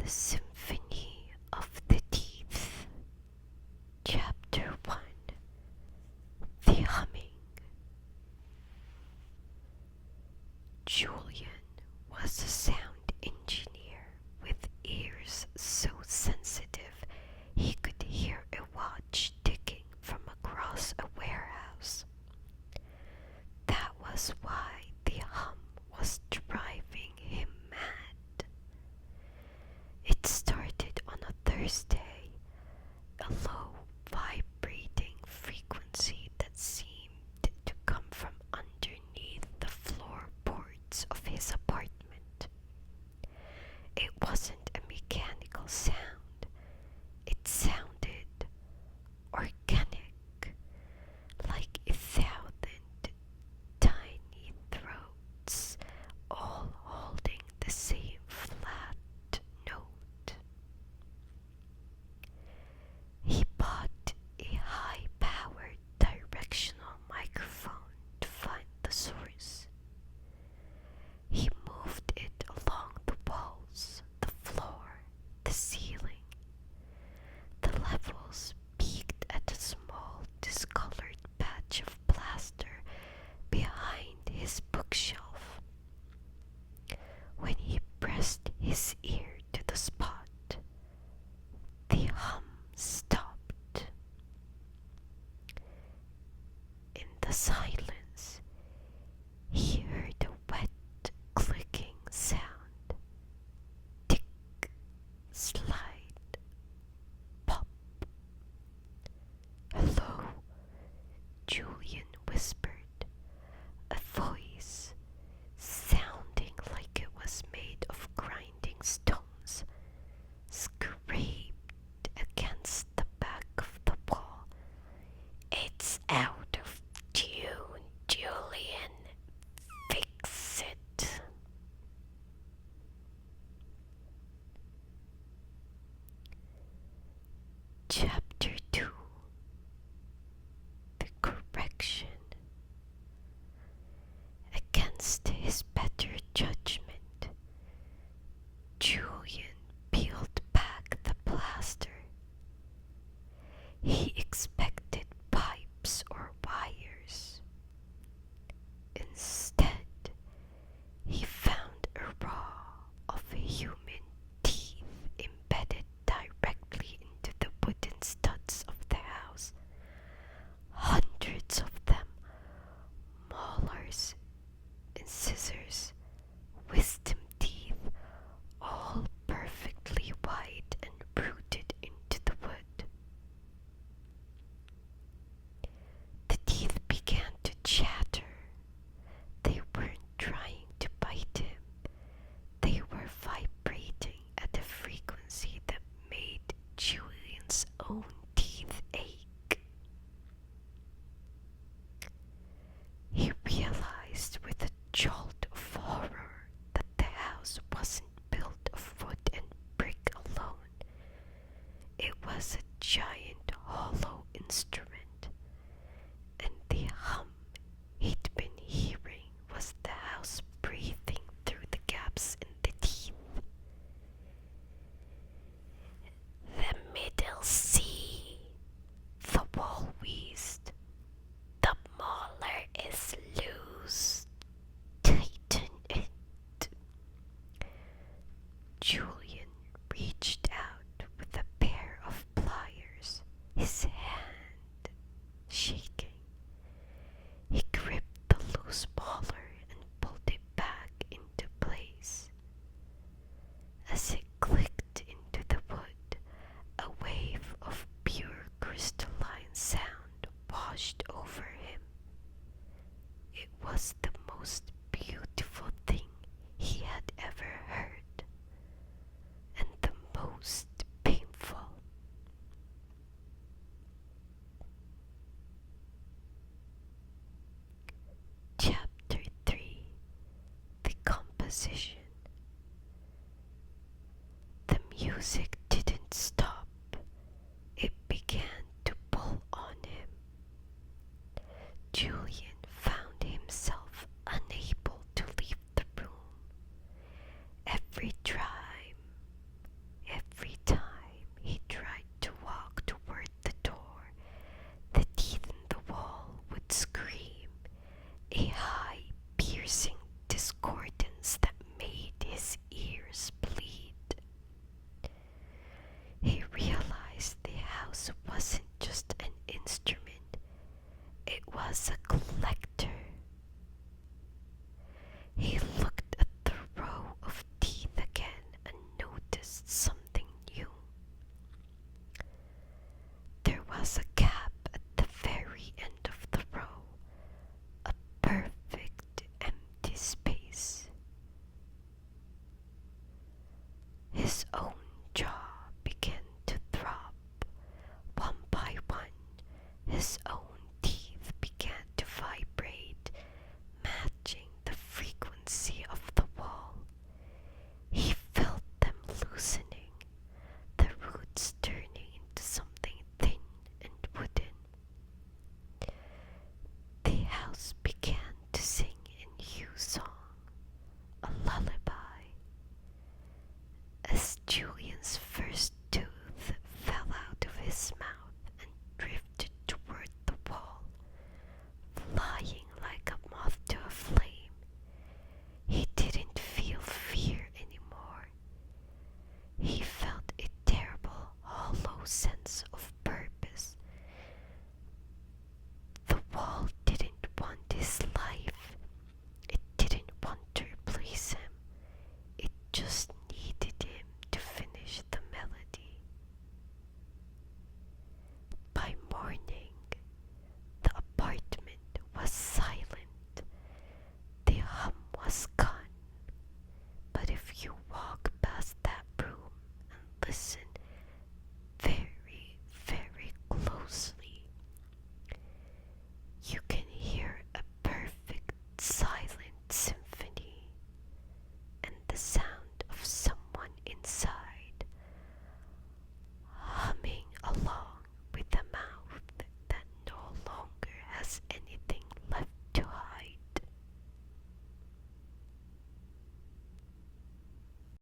Symphony of the Teeth. Chapter 1. The Humming. Julian was a sound engineer with ears so sensitive he could hear a watch ticking from across a warehouse. That was why the hum was driving him mad. It started on a Thursday, a low, vibrating frequency that seemed to come from underneath the floorboards of his apartment. It wasn't a mechanical sound. It sounded organic, like 1,000 tiny throats all holding the same flat note. He bought a high-powered directional microphone to find the source. He moved it along the walls, the floor, the ceiling. The levels peaked at a small discolored patch of plaster behind his bookshelf. When he pressed his ear to the spot, the hum stopped. In the silence, he heard a wet, clicking sound. Tick, slide, pop. "Hello," Julian whispered. A voice, sounding like it was made of grinding stones, scraped against the back of the wall. "It's out of tune, Julian. Fix it." Chapter 2. The Correction. Against his better judgment, Julian peeled back the plaster. He expected pipes or wires. Instead, he found a raw of human teeth embedded directly into the wooden studs of the house. Hundreds of them, molars and scissors, wisdom teeth, all perfectly white and rooted into the wood. The teeth began to chatter. They weren't trying to bite him. They were vibrating at a frequency that made Julian's own teeth ache. He realized with a jolt of horror that the house wasn't built of wood and brick alone. It was a giant hollow instrument, and the hum he'd been hearing was the house breathing through the gaps in the teeth. "The middle C," the wall wheezed. "The molar is loose. Tighten it." Julian reached out with a pair of pliers, his hand shaking. He gripped the loose molar and pulled it back into place. As it clicked into the wood, a wave of pure crystalline sound washed over him. It was the most beautiful thing he had ever heard, and the most painful. Chapter 3. The Composition. The music didn't stop. It began to pull on him. Julian found himself unable to leave the room. Every time You walk